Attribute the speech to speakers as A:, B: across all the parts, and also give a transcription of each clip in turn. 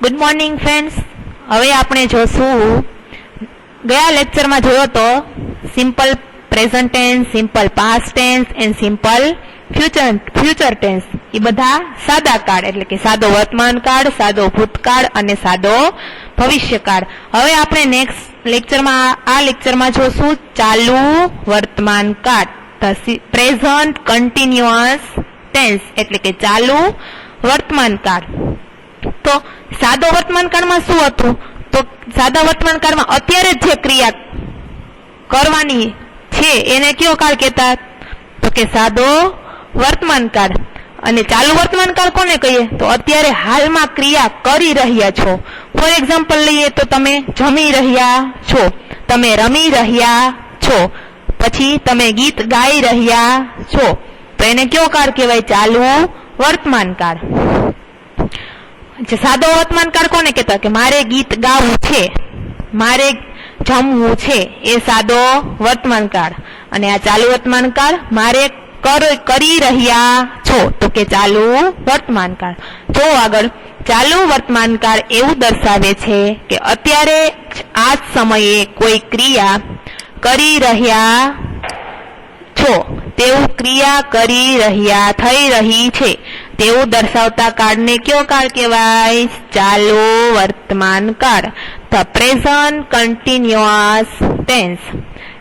A: Good morning friends. हवे आपणे जोशुं गया लेक्चर में जोयो तो simple present tense, simple past tense and simple future tense. ये बधा सादा काळ एटले के सादो वर्तमान काळ, सादो भूतकाळ अने सादो भविष्यकाळ। हवे आपणे नेक्स्ट लेक्चर में आ लेक्चर में जोशुं चालू वर्तमान काळ, प्रेजेंट कन्टिन्युअस टेन्स एटले के चालू वर्तमान काळ। तो सादो वर्तमान काळ में शुं हतुं? तो सादा वर्तमान काळ में अत्यारे जे क्रिया करवानी छे एने कयो काळ कहेता? तो के सादो वर्तमान काळ। अने चालू वर्तमान काळ कोने कहीए? तो अत्यारे हाल में क्रिया करी रह्या छो। फॉर एक्जाम्पल लईए तो तमे जमी रह्या छो, तमे रमी रह्या छो, पछी तमे गीत गाई रह्या छो, तो एने कयो काळ कहेवाय? चालू वर्तमान काळ। सादो वर्तमान काळ कोने कहेता? कि मारे गीत गावुं छे, मारे जमवुं छे, ए सादो वर्तमान काळ। अने आ चालू वर्तमान काळ मारे करी रह्या छो, तो के चालू वर्तमान काळ। जो आगळ चालू वर्तमान काळ एवुं दर्शावे छे के अत्यारे आ समये कोई क्रिया करी रह्या छो, तेवुं क्रिया करी रह्या थई रही छे तेवुं दर्शावता काळने कयो काळ कहेवाय? चालू वर्तमान काळ, ध प्रेजेंट कन्टिन्युअस टेन्स।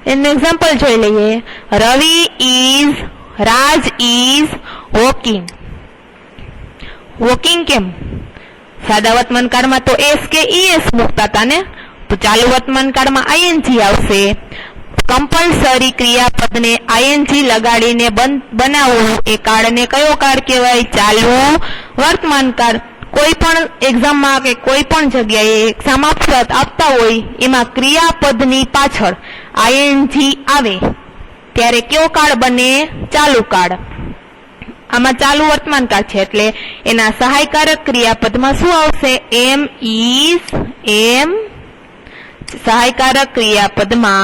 A: एનું एग्जाम्पल જોઈ લઈએ। રાજ ઇઝ વોકિંગ। વોકિંગ કેમ? સાદા વર્તમાન કાળમાં તો એસ કે ઈએસ મૂકતા હતા ને, તો ચાલુ વર્તમાન કાળમાં આઈએનજી આવશે। कंपलसरी क्रियापद ने आईएनजी लगाड़ीने बनाववुं ए काळने कयो काळ कहेवाय? चालू वर्तमान काळ। कोई पण एक्जाम में के कोई पण जग्याए समाप्त आपता होय एमां क्रियापदनी पाछळ आईएनजी आवे त्यारे कयो काळ बने? चालू काळ। आमां चालू वर्तमान काळ छे एटले एना सहायकारक क्रियापदमां शुं आवशे? Am is am. सहायकारक क्रियापदमां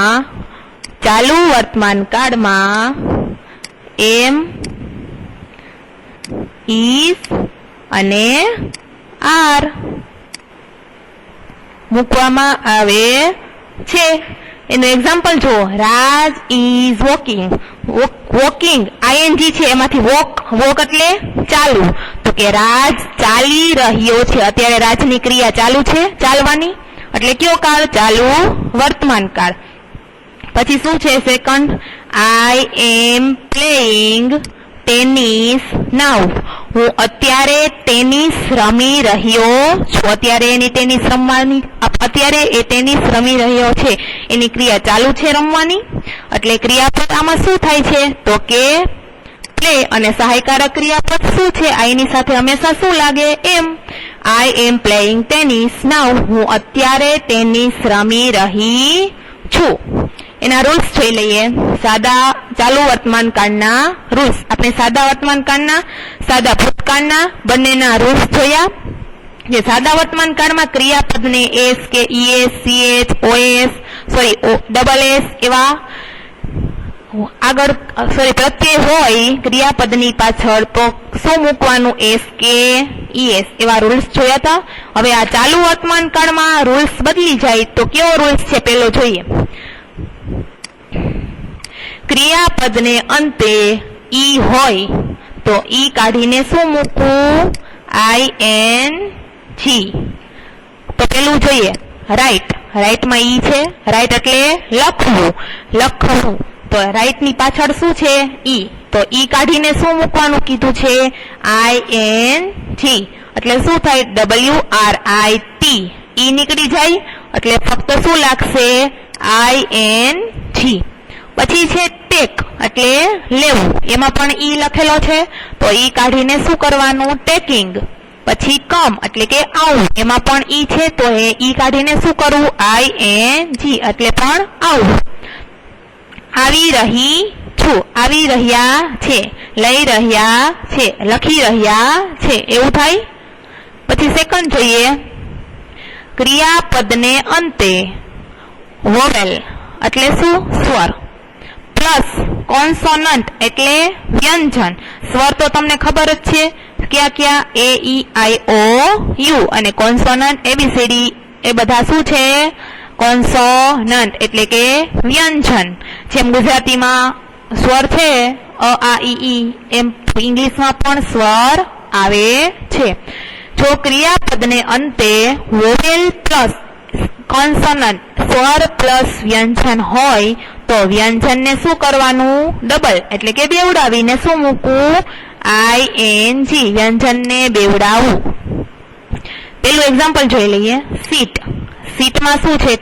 A: चालू वर्तमान काळ में एम इज अने आर मूकवामां आवे छे। एनु एक्जाम्पल जो Raj is walking. Walking ING छे एमांथी वॉक एटले चालू, तो के राज चाली रह्यो छे। अत्यारे राजनी क्रिया चालू छे, चालवानी, एटले कयो काळ? चालू वर्तमान काळ। पछी शुं छे? Second, I am playing tennis now. हूँ अत्यारे टेनिस रमी रह्यो छुं। अत्यारे एनी टेनिस रमवानी, अत्यारे ए टेनिस रमी रह्यो छे एनी क्रिया चालू छे रमवानी, एटले क्रियापद आमां शुं थाय छे? तो के प्ले। अने सहायकारक क्रियापद शुं छे? आई नी साथे हमेशा शुं लागे? Am. I am playing tennis now. हूँ अत्यारे टेनिस रमी रही छुं। एना रूल्स જોઈ લઈએ। સાદા ચાલુ વર્તમાન કાળના રૂલ્સ। આપણે સાદા વર્તમાન કાળના, સાદા ભૂતકાળના બંનેના રૂલ્સ જોયા। જે સાદા વર્તમાન કાળમાં ક્રિયાપદને એસ કે ES, CH, OS, double S એવા આગળ પ્રત્યય હોય ક્રિયાપદની પાછળ, તો શું મૂકવાનું? એસ કે ઈએસ એવા રૂલ્સ જોયા હતા। હવે આ ચાલુ વર્તમાન કાળમાં રૂલ્સ બદલી જાય તો કેવો રૂલ્સ છે પેલો જોઈએ। क्रियापद ने अंते ई होय तो ई काढीने शुं मूकवुं? ING। तो पेलुं जोईए राइट। राइट में ई छे, राइट एटले लखवुं, लखवुं, तो राइट नी पाछळ शुं छे? ई। तो ई काढीने शुं मूकवानुं कीधुं छे? ING। एटले शुं थाय? WRIT। ई નીકળી જાય એટલે ફક્ત શું લાગશે? ING। પછી છે ટેક એટલે લેવું, એમાં પણ ઈ લખેલો છે તો ઈ કાઢીને શું કરવાનું? ટેકિંગ। પછી કમ એટલે કે આવું, એમાં પણ ઈ છે તો ઈ કાઢીને શું કરવું? ING એટલે પણ આવું। આવી રહી છું, આવી રહ્યા છે, લઈ રહ્યા છે, લખી રહ્યા છે, એવું થાય। પછી સેકન્ડ જોઈએ। ક્રિયાપદને અંતે વોવેલ એટલે શું? સ્વર प्लस कॉन्सोनंट एटले व्यंजन। स्वर तो तमने खबर ज छे क्या क्या ए ई आई ओ यू અને કોન્સોનન્ટ એબીસીડી એ બધા શું છે કોન્સોનન્ટ એટલે કે વ્યંજન જેમ ગુજરાતીમાં સ્વર છે અ આ ઈ એમ ઇંગ્લિશમાં પણ સ્વર આવે છે જો ક્રિયાપદને અંતે વોવેલ પ્લસ કોન્સોનન્ટ સ્વર પ્લસ વ્યંજન હોય તો વ્યંજનને શું કરવાનું ડબલ એટલે કે બેવડાવીને શું મૂકવું આઈએનજી વ્યંજનને બેવડાવવું પેલું એક્ઝામ્પલ જોઈ લઈએ સીટ સીટમાં શું છે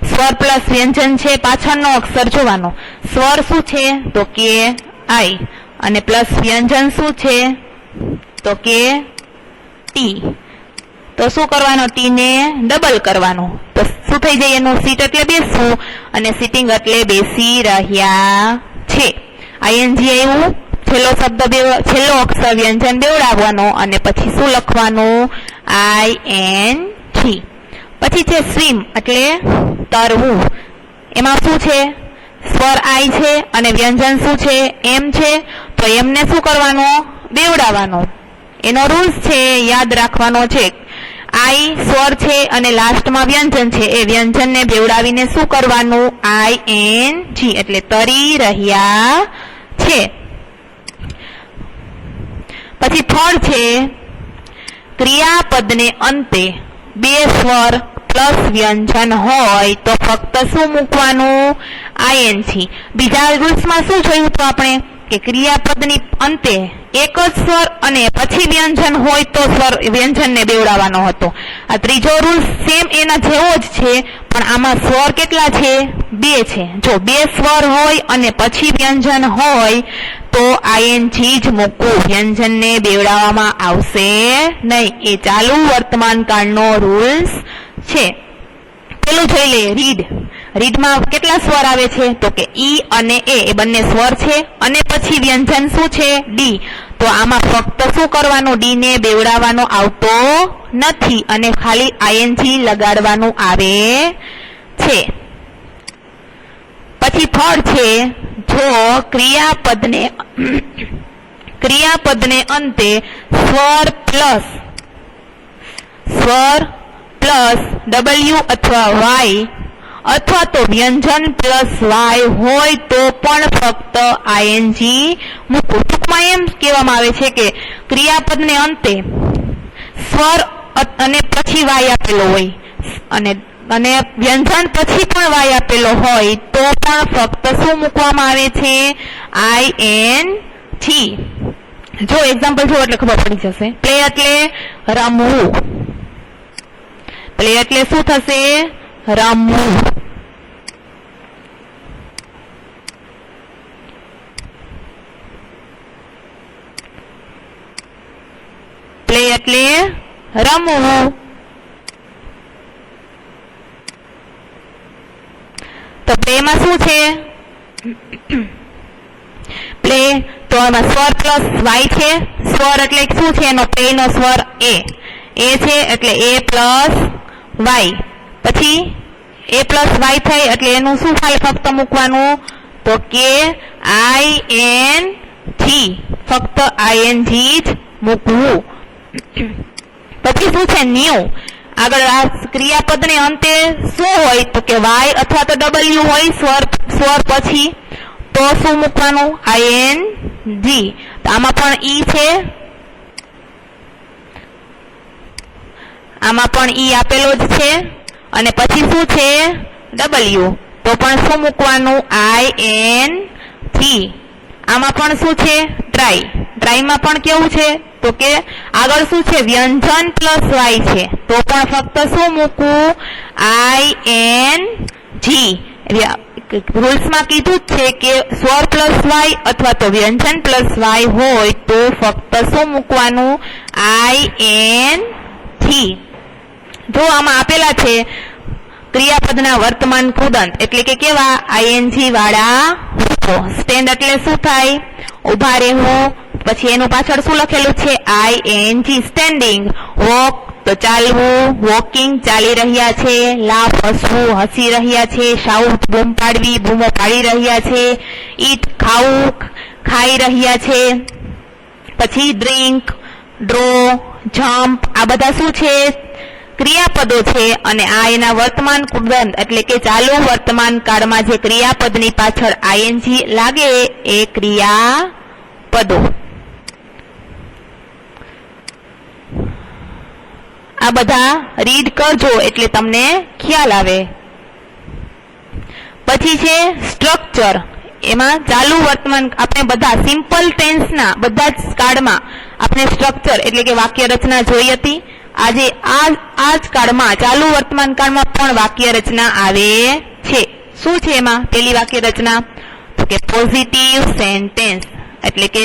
A: સ્વર પ્લસ વ્યંજન છે પાછળનો અક્ષર જોવાનો સ્વર શું છે તો કે આઈ અને પ્લસ વ્યંજન શું છે તો કે ટી તો શું કરવાનો ટી ને ડબલ કરવાનો તો શું થઈ જાય એનું સીટ એટલે બેસવું અને સિટિંગ એટલે બેસી રહ્યા છે આઈએનજી આવ્યું છેલ્લો શબ્દ છેલ્લો અક્ષર વ્યંજન બેવડાવવાનો અને પછી શું લખવાનું આઈએનજી પછી છે સ્વિમ એટલે તરવું એમાં શું છે સ્વર આઈ છે અને વ્યંજન શું છે એમ છે તો એમને શું કરવાનો બેવડાવવાનો એનો રૂલ્સ છે યાદ રાખવાનો છે આઈ સ્વર છે અને લાસ્ટમાં વ્યંજન છે એ વ્યંજનને બેવડાવીને શું કરવાનું આઈએનજી એટલે તરી રહ્યા છે પછી થર્ડ છે ક્રિયાપદને અંતે બે સ્વર પ્લસ વ્યંજન હોય તો ફક્ત શું મૂકવાનું આઈએનજી બીજા રૂલ્સમાં શું જોયું તો આપણે કે ક્રિયાપદની અંતે એક જ સ્વર અને પછી વ્યંજન હોય તો સ્વર વ્યંજનને બેવડાવવાનો હતો આ ત્રીજો રૂલ સેમ એના જેવો જ છે પણ આમાં સ્વર કેટલા છે બે છે જો બે સ્વર હોય અને પછી વ્યંજન હોય તો આઈએનજી જ મૂકવું વ્યંજનને બેવડાવવામાં આવશે નહીં એ ચાલુ વર્તમાન કાળનો રૂલ્સ છે પેલું જોઈ લઈએ રીડ રીડમાં કેટલા સ્વર આવે છે તો કે ઈ અને એ બંને સ્વર છે અને પછી વ્યંજન શું છે ડી તો આમાં ફક્ત શું કરવાનું ડી ને બેવડાવવાનો આવતો નથી અને ખાલી આઈએનજી લગાડવાનું આવે છે પછી થર્ડ છે જો ક્રિયાપદને અંતે સ્વર પ્લસ ડબલ્યુ અથવા વાય અથવા તો વ્યંજન પ્લસ વાય હોય તો પણ ફક્ત આઈએનજી મૂકવું ટૂંકમાં એમ કહેવામાં આવે છે કે ક્રિયાપદને અંતે સ્વર અને પછી વાય આપેલો હોય અને વ્યંજન પછી પણ વાય આપેલો હોય તો પણ ફક્ત શું મૂકવામાં આવે છે આઈએનજી જો એક્ઝામ્પલ જો એટલે ખબર પડી જશે પ્લે એટલે રમવું પ્લે એટલે શું થશે રમવું પ્લે એટલે રમવું તો પ્લેમાં શું છે પ્લે તો એમાં સ્વર પ્લસ વાય છે સ્વર એટલે શું છે એનો પ્લે નો સ્વર એ છે એટલે એ પ્લસ વાય પછી એ પ્લસ વાય થાય એટલે એનું શું થાય ફક્ત મૂકવાનું તો કે આઈએનજી ફક્ત આઈએનજી જ મૂકવું પછી શું છે ન્યુ આગળ આ ક્રિયાપદને અંતે શું હોય તો કે વાય અથવા તો ડબલ્યુ હોય સ્વર પછી તો શું મૂકવાનું આઈએનજી તો આમાં પણ ઈ છે આમાં પણ ઈ આપેલો જ છે અને પછી શું છે ડબલ્યુ તો પણ શું મૂકવાનું આઈએનજી આમાં પણ શું છે ટ્રાયમાં પણ કેવું છે તો કે આગળ શું છે વ્યંજન પ્લસ વાય છે તો પણ ફક્ત શું મૂકવું આઈએનજી રૂલ્સમાં કીધું જ છે કે સ્વર પ્લસ વાય અથવા તો વ્યંજન પ્લસ વાય હોય તો ફક્ત શું મૂકવાનું આઈએનજી જો આમાં આપેલા છે ક્રિયાપદના વર્તમાન કૃદંત એટલે કે કેવા આઈએનજી વાળા રૂપો સ્ટેન્ડ એટલે શું થાય ઉભા રહેવું પછી એનું પાછળ શું લખેલું છે આઈએનજી સ્ટેન્ડિંગ વોક તો ચાલવું વોકિંગ ચાલી રહ્યા છે લાફ હસવું હસી રહ્યા છે શાઉટ બૂમ પાડવી બૂમો પાડી રહ્યા છે ઈટ ખાવું ખાઈ રહ્યા છે પછી ડ્રિંક ડ્રો, જમ્પ આ બધા શું છે? ક્રિયાપદો છે અને આ એના વર્તમાન કૃદંત એટલે કે ચાલુ વર્તમાન કાળમાં જે ક્રિયાપદની પાછળ આઈએનજી લાગે એ ક્રિયાપદો. આ બધા રીડ કરજો એટલે તમને ખ્યાલ આવે. પછી છે સ્ટ્રક્ચર. એમાં ચાલુ વર્તમાન આપણે બધા સિમ્પલ ટેન્સના બધા જ કાળમાં આપણે સ્ટ્રક્ચર એટલે કે વાક્ય રચના જોઈ હતી. આજે આ જ કાળમાં ચાલુ વર્તમાન કાળમાં પણ વાક્ય રચના આવે છે. શું છે એમાં પેલી વાક્ય રચના? તો કે પોઝિટિવ સેન્ટેન્સ એટલે કે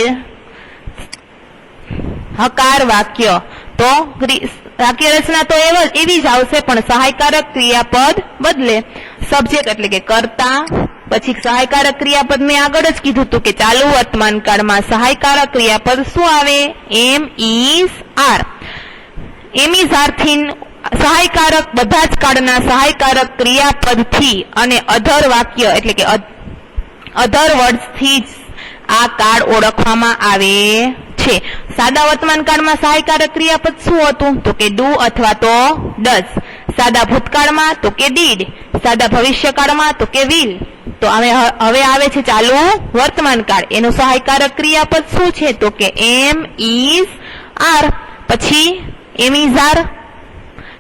A: હકાર વાક્ય. તો વાક્ય રચના તો એવી જ આવશે પણ સહાયકારક ક્રિયાપદ બદલે. સબ્જેક્ટ એટલે કે કર્તા, પછી સહાયકારક ક્રિયાપદ મેં આગળ જ કીધું હતું કે ચાલુ વર્તમાન કાળમાં સહાયકારક ક્રિયાપદ શું આવે? Am is are. Am is are થી સહાયકારક બધા જ કાળના સહાયકારક ક્રિયાપદ થી અને અધર વાક્ય એટલે કે અધર વર્ડ્સ થી જ આ કાળ ઓળખવામાં આવે છે. સાદા વર્તમાન કાળમાં સહાયકારક ક્રિયાપદ શું હતું? તો કે ડુ અથવા તો ડઝ. સાદા ભૂતકાળમાં તો કે ડીડ. સાદા ભવિષ્યકાળમાં તો કે વિલ. તો હવે આવે છે ચાલુ વર્તમાન કાળ. એનું સહાયકારક ક્રિયાપદ શું છે? તો કે એમ ઇઝ આર. પછી એમ ઇઝ આર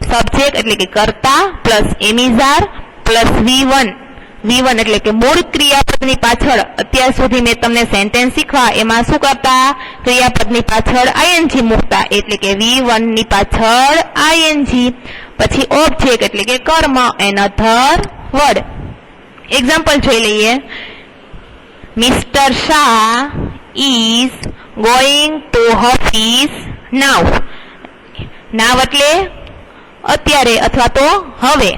A: સબ્જેક્ટ એટલે કે કર્તા plus am is are plus V1 એટલે કે મૂળ ક્રિયાપદની પાછળ અત્યાર સુધી મેં તમને સેન્ટેન્સ શીખવા એમાં શું કરતા? ક્રિયાપદની પાછળ આઈએનજી મૂકતા એટલે કે V1 ની પાછળ આઈએનજી. પછી ઓબ્જેક્ટ એટલે કે કર્મ એનધર વર્ડ. એક્ઝામ્પલ જોઈ લઈએ. Mister Shah is going to office now. Now એટલે અત્યારે અથવા તો હવે.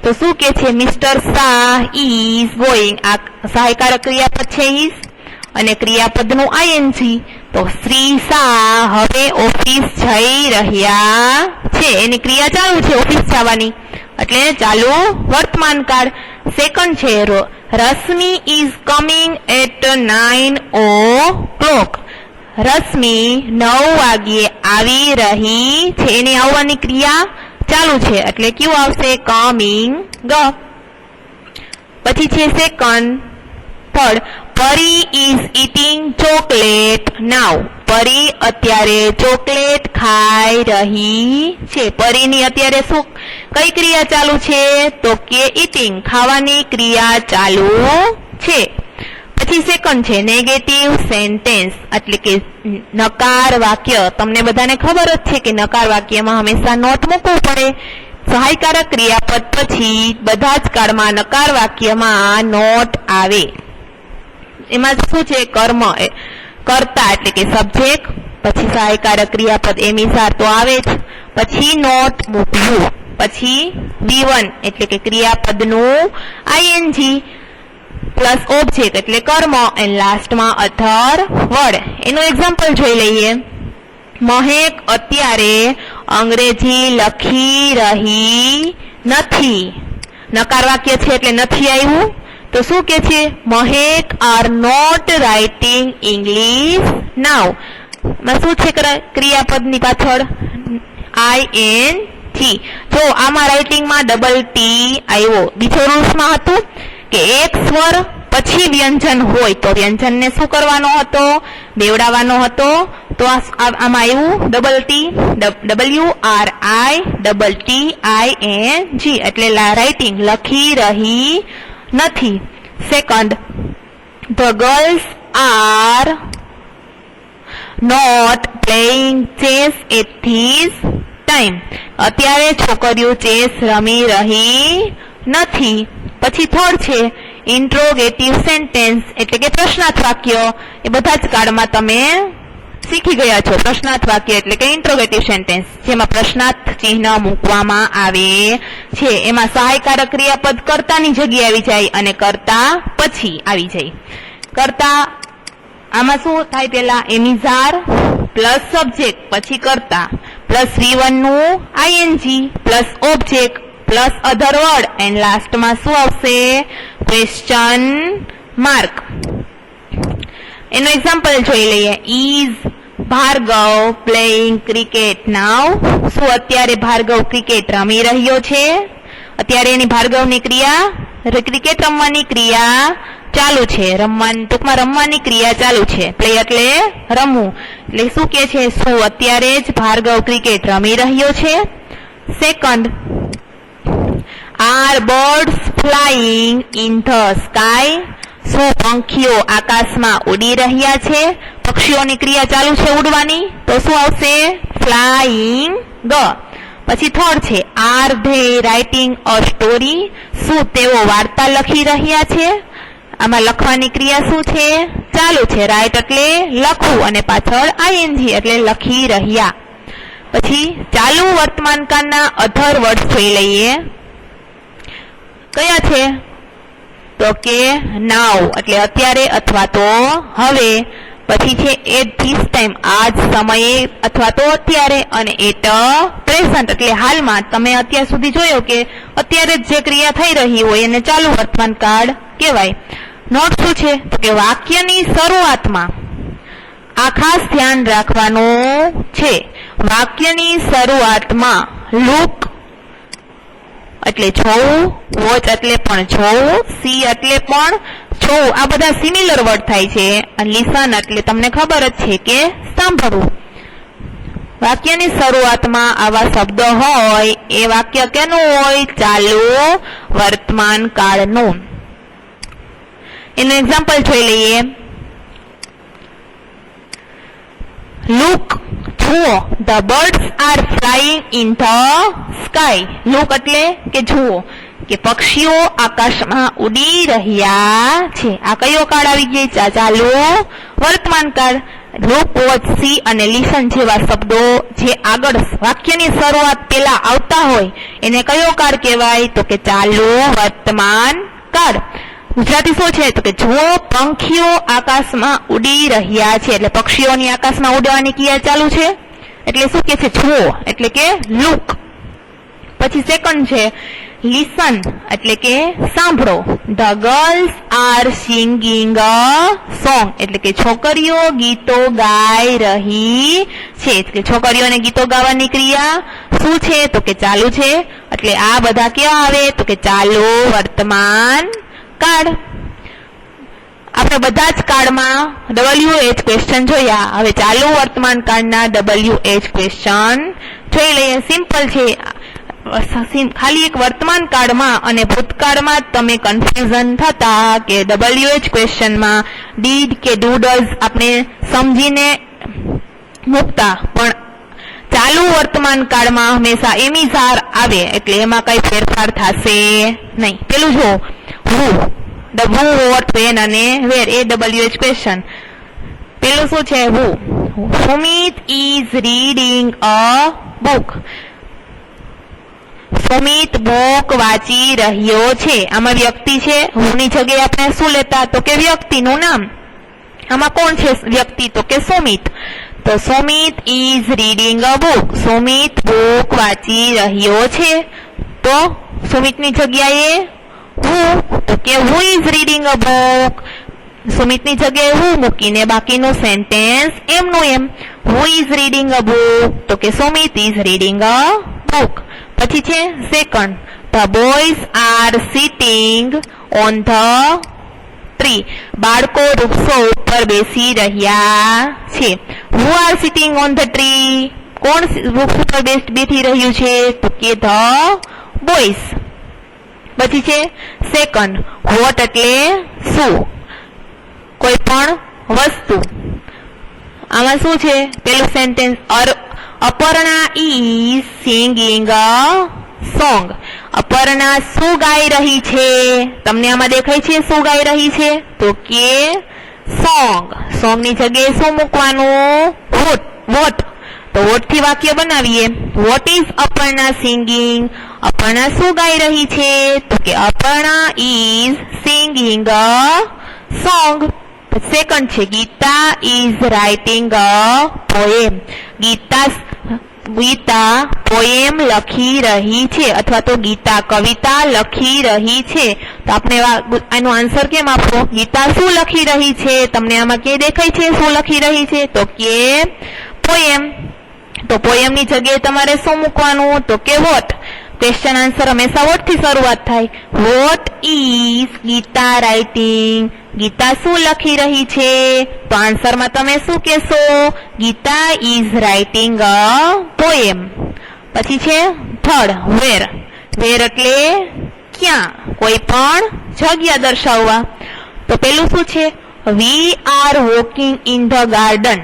A: તો શું કે છે? Mister Shah is going. આ સહાયકારક ક્રિયાપદ છે ઇઝ અને ક્રિયાપદનું આઈએનજી. તો શ્રી શાહ હવે ઓફિસ જઈ રહ્યા છે. એની ક્રિયા ચાલુ છે ઓફિસ જવાની એટલે ચાલુ વર્તમાન કાળ. સેકન્ડ છે Rashmi is coming at 9 o'clock. Rashmi 9 વાગ્યે આવી રહી છે. એની આવવાની ક્રિયા ચાલુ છે એટલે કયું આવશે? કમિંગ. પછી છે સેકન્ડ થર્ડ પરી ઇઝ ઇટિંગ ચોકલેટ નાઉ. પરી અત્યારે ચોકલેટ ખાઈ રહી છે. પરીની અત્યારે શું કઈ ક્રિયા ચાલુ છે? તો કે ઇટિંગ ખાવાની ક્રિયા ચાલુ છે. પછી સેકન્ડ છે નેગેટિવ સેન્ટેન્સ એટલે કે નકાર વાક્ય. તમને બધાને ખબર જ છે કે નકાર વાક્યમાં હંમેશા નોટ મૂકવું પડે. સહાયકારક ક્રિયાપદ પછી બધા જ કાળમાં નકાર વાક્યમાં નોટ આવે. એમાં શું છે? કર્મ કર્તા એટલે કે સબ્જેક્ટ, પછી સહાયકારક ક્રિયાપદ એમ ઇઝ આર તો આવે જ, પછી નોટ મૂકવું, પછી V1 એટલે કે ક્રિયાપદનું આઈએનજી પ્લસ ઓબ્જેક્ટ એટલે કર્મ એન્ડ લાસ્ટમાં અધર વર્ડ. એનું એક્ઝામ્પલ જોઈ લઈએ. મહેક અત્યારે અંગ્રેજી લખી રહી નથી. નકાર વાક્ય છે એટલે નથી આવ્યું. તો શું કે છે? મહેક આર નોટ રાઇટિંગ ઇંગ્લિશ નાઉ. શું છે ક્રિયાપદની પાછળ? ING. જો આમાં રાઇટિંગમાં ડબલ ટી આવ્યો. બીજો રૂલ્સમાં હતું કે એક સ્વર પછી વ્યંજન હોય તો વ્યંજનને શું કરવાનો હતો? બેવડાવવાનો હતો. તો આમાં આવ્યું ડબલ ટી WRITTING એટલે રાઇટિંગ લખી રહી નથી. Second the girls are not playing chess at this time. અત્યારે છોકરીઓ ચેસ રમી રહી નથી. પછી થર્ડ છે ઇન્ટ્રોગેટિવ સેન્ટેન્સ એટલે કે પ્રશ્નાર્થ વાક્ય. એ બધા જ કાળમાં તમે શીખી ગયા છો. પ્રશ્નાર્થ વાક્ય એટલે કે ઇન્ટ્રોગેટિવ સેન્ટેન્સ જેમાં પ્રશ્નાર્થ ચિહ્ન મૂકવામાં આવે છે. એમાં સહાયકારક ક્રિયાપદ કર્તાની જગ્યાએ આવી જાય અને કર્તા પછી આવી જાય. કર્તા આમાં શું થાય? પેલા એમ ઇઝ આર પ્લસ સબ્જેક્ટ પછી કર્તા પ્લસ V1 નું ING plus object plus other word and લાસ્ટમાં શું આવશે? Question mark. એનું એક્ઝામ્પલ જોઈ લઈએ. ઇઝ ભાર્ગવ પ્લેઇંગ ક્રિકેટ નાઉ. શું અત્યારે ભાર્ગવ ક્રિકેટ રમી રહ્યો છે? અત્યારે એની ભાર્ગવની ક્રિયા ક્રિકેટ રમવાની ક્રિયા ચાલુ છે. ટૂંકમાં રમવાની ક્રિયા ચાલુ છે. પ્લે એટલે રમવું. એટલે શું કે છે? શું અત્યારે જ ભાર્ગવ ક્રિકેટ રમી રહ્યો છે? Second, are birds flying in the sky. શું પંખીઓ આકાશમાં ઉડી રહ્યા છે? પક્ષીઓની ક્રિયા ચાલુ છે ઉડવાની, તો શું આવશે? ફ્લાઇંગ. પછી થર્ડ છે, R they writing a story. શું તેઓ વાર્તા લખી રહ્યા છે? આમાં લખવાની ક્રિયા શું છે? ચાલુ છે. રાઇટ એટલે લખવું અને પાછળ આઈએનજી એટલે લખી રહ્યા. પછી ચાલુ વર્તમાન કાળના અધર વર્ડ જોઈ લઈએ. કયા છે? તો કે નાઉ એટલે અત્યારે અથવા તો હવે. પછી છે એટ ધીસ ટાઈમ આ જ સમયે અથવા તો અત્યારે. અને એટ પ્રેઝન્ટ એટલે હાલમાં. તમે અત્યાર સુધી જોયો કે અત્યારે જ જે ક્રિયા થઈ રહી હોય એને ચાલુ વર્તમાન કાળ કહેવાય. નોટ શું છે? તો કે વાક્યની શરૂઆતમાં આ ખાસ ધ્યાન રાખવાનું છે. વાક્યની શરૂઆતમાં લુક એટલે જોવું, વોચ એટલે પણ જોવું, સી એટલે પણ જોવું. આ બધા સિમિલર વર્ડ થાય છે. અને લિસન એટલે તમને ખબર જ છે કે સાંભળવું. વાક્યની શરૂઆતમાં આવા શબ્દો હોય એ વાક્ય કેનું હોય? ચાલુ વર્તમાન કાળનું. એનું એક્ઝામ્પલ જોઈ લઈએ. લુક જુઓ, the birds are flying in the sky. Look એટલે કે જુઓ કે પક્ષીઓ આકાશમાં ઉડી રહ્યા છે. આ કયો કાળ આવી ગયો? ચાલુ વર્તમાન કાળ. લુક, વોચ, સી અને લિસન જેવા શબ્દો જે આગળ વાક્યની શરૂઆત પેલા આવતા હોય એને કયો કાળ કહેવાય? તો કે ચાલુ વર્તમાન કાળ. ગુજરાતી શું છે? તો કે જુઓ પંખીઓ આકાશમાં ઉડી રહ્યા છે. એટલે પક્ષીઓની આકાશમાં ઉડવાની ક્રિયા ચાલુ છે. એટલે શું કે છે? જુઓ એટલે કે લુક. પછી સેકન્ડ છે લિસન એટલે કે સાંભળો. The girls R singing a song એટલે કે છોકરીઓ ગીતો ગાઈ રહી છે. એટલે છોકરીઓને ગીતો ગાવાની ક્રિયા શું છે? તો કે ચાલુ છે. એટલે આ બધા ક્યાં આવે? તો કે ચાલુ વર્તમાન કાળ. આપણે બધા જ કાળમાં WH ક્વેશ્ચન જોયા. હવે ચાલુ વર્તમાન કાળના WH ક્વેશ્ચન જોઈ લઈએ. સિમ્પલ છે. ખાલી એક વર્તમાન કાળમાં અને ભૂતકાળમાં તમે કન્ફ્યુઝન થતા કે WH ક્વેશ્ચનમાં ડીડ કે ડુ ડઝ આપણે સમજીને મૂકતા, પણ ચાલુ વર્તમાન કાળમાં હંમેશા એમિઝાર આવે એટલે એમાં કઈ ફેરફાર થશે નહીં. પેલું જો who, વોટ, વેન અને વેર એ WH ક્વેશ્ચન. પેલું શું છે? who. Sumit is reading a book. Sumit book વાંચી રહ્યો છે. આમાં વ્યક્તિ છે. હુની જગ્યાએ આપણે શું લેતા? તો કે વ્યક્તિનું નામ. આમાં કોણ છે વ્યક્તિ? તો કે સુમિત. તો Sumit is reading a book. Sumit book વાંચી રહ્યો છે. તો સુમિતની જગ્યાએ who, તો કે who is reading a book. સુમિતની જગ્યાએ who મૂકીને બાકીનું સેન્ટેન્સ એમનું એમ. who is reading a book? તો કે Sumit is reading a book. પછી છે second, the boys are sitting on the tree. બાળકો વૃક્ષો ઉપર બેસી રહ્યા છે. who are sitting on the tree? કોણ વૃક્ષ ઉપર બેસી રહ્યું છે? તો કે the boys. પછી છે સેકન્ડ, વોટ એટલે શું? કોઈ પણ વસ્તુ. આમાં શું છે? પેલું sentence Aparna is singing a song. Aparna શું ગાઈ રહી છે? તમને આમાં દેખાય છે શું ગાઈ રહી છે? તો કે સોંગ. સોંગ ની જગ્યાએ શું મૂકવાનું? વોટ. તો વોટ થી વાક્ય બનાવીએ. What is Aparna singing? Aparna શું ગાઈ રહી છે? તો કે Aparna is singing a song. Second છે Geeta is writing a poem. Geeta Geeta poem લખી રહી છે અથવા તો ગીતા કવિતા લખી રહી છે. તો આપણે આનો આન્સર કેમ આપવો? ગીતા શું લખી રહી છે? તમને આમાં કે દેખાય છે શું લખી રહી છે? તો કે પોએમ. તો પોએમ ની જગ્યાએ તમારે શું મૂકવાનું? તો કે વોટ. ક્વેશ્ચન આન્સર હંમેશા વોટ થી શરૂઆત થાય. What is Gita writing? Gita શું લખી રહી છે? તો આન્સરમાં તમે શું કહેશો? Gita is writing a poem. પછી છે થર્ડ વેર. વેર એટલે ક્યાં? કોઈ પણ જગ્યા દર્શાવવા. તો પેલું શું છે? વી are walking in the garden.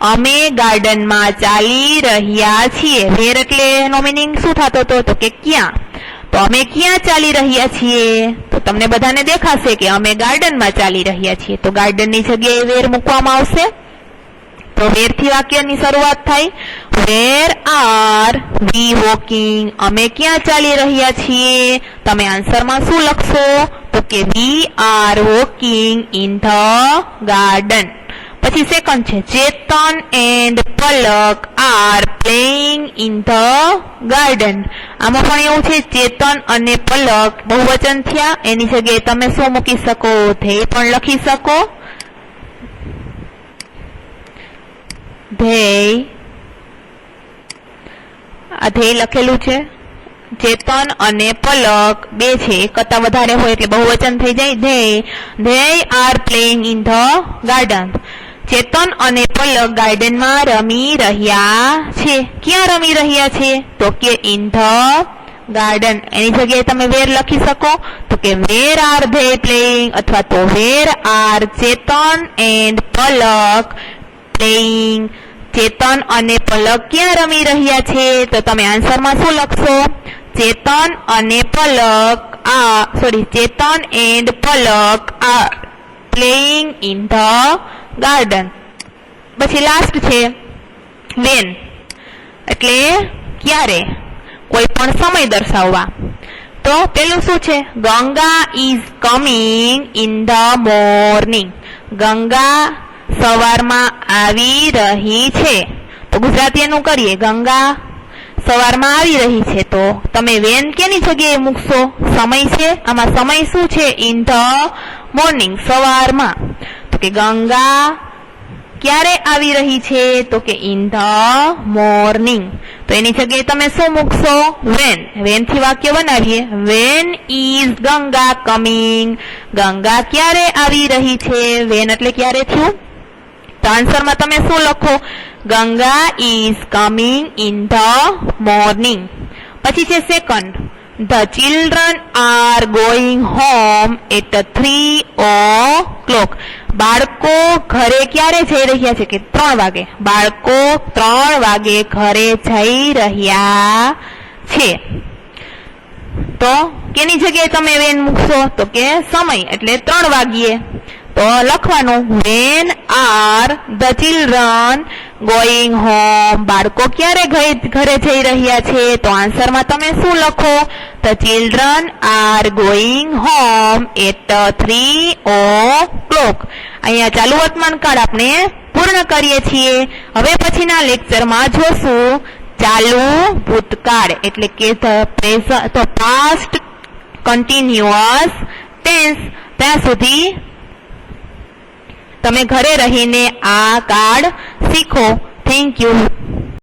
A: અમે ગાર્ડનમાં ચાલી રહ્યા છીએ. વેર એટલે એનો મીનિંગ શું થતો હતો? તો કે ક્યાં. તો અમે ક્યાં ચાલી રહ્યા છીએ? તો તમને બધાને દેખાશે કે અમે ગાર્ડનમાં ચાલી રહ્યા છીએ. તો ગાર્ડનની જગ્યાએ વેર મૂકવામાં આવશે. તો વેર થી વાક્યની શરૂઆત થાય. Where are we walking? અમે ક્યાં ચાલી રહ્યા છીએ? તમે આન્સરમાં શું લખશો? તો કે we are walking in the garden. પછી સેકન્ડ છે Chetan and Palak are playing in the garden. આમાં પણ એવું છે ચેતન અને પલક બહુવચન થયા, એની જગ્યાએ તમે શું મૂકી શકો? ધ્યેય પણ લખી શકો. ધ્યેય, આ ધ્યેય લખેલું છે. ચેતન અને પલક બે છે, એક કરતા વધારે હોય એટલે બહુવચન થઈ જાય. They are playing in the garden. Chetan અને પલક ગાર્ડનમાં રમી રહ્યા છે. ક્યાં રમી રહ્યા છે? તો કે ઇન ધ ગાર્ડન. એની જગ્યાએ તમે વેર લખી શકો. તો કે વેર આર ધે પ્લેઇંગ અથવા તો where are Chetan and Palak playing. Chetan અને પલક ક્યાં રમી રહ્યા છે? તો તમે આન્સરમાં શું લખશો? ચેતન અને Palak Chetan and Palak are playing in the garden. પછી લાસ્ટ છે વેન, એટલે ક્યારે, કોઈ પણ સમય દર્શાવવા. તો પેલું શું છે? Ganga is coming in the morning. Ganga સવારમાં આવી રહી છે. તો ગુજરાતી એનું કરીએ. ગંગા સવારમાં આવી રહી છે. તો તમે વેન કેની જગ્યાએ મૂકશો? સમય છે. આમાં સમય શું છે? ઇન ધ મોર્નિંગ, સવારમાં. તો કે ગંગા ક્યારે આવી રહી છે? તો કે ઇન ધ મોર્નિંગ. તો એની જગ્યાએ તમે શું મૂકશો? વેન. વેન થી વાક્ય બનાવીએ. When is Ganga coming? Ganga ક્યારે આવી રહી છે? વેન એટલે ક્યારે થયું? તો આન્સરમાં તમે શું લખો? Ganga is coming in the morning. પછી છે second, the children are going home at 3 o'clock. બાળકો ઘરે ક્યારે જઈ રહ્યા છે? કે 3 વાગે. બાળકો 3 વાગે ઘરે જઈ રહ્યા છે. તો કેની જગ્યાએ તમે વેન મૂકશો? તો કે સમય એટલે 3 વાગ્યે. તો લખવાનું van are the children going home. બાળકો ક્યારે ઘરે જઈ રહ્યા છે? તો આન્સરમાં તમે શું લખો? The children are going home at 3 o'clock. અહીંયા ચાલુ વર્તમાન કાળ આપણે પૂર્ણ કરીએ છીએ. હવે પછીના લેક્ચરમાં જોશું ચાલુ ભૂતકાળ એટલે કે ધ પાસ્ટ કન્ટિન્યુઅસ ટેન્સ. ત્યાં સુધી તમે ઘરે રહીને આ કાર્ડ શીખો. Thank you.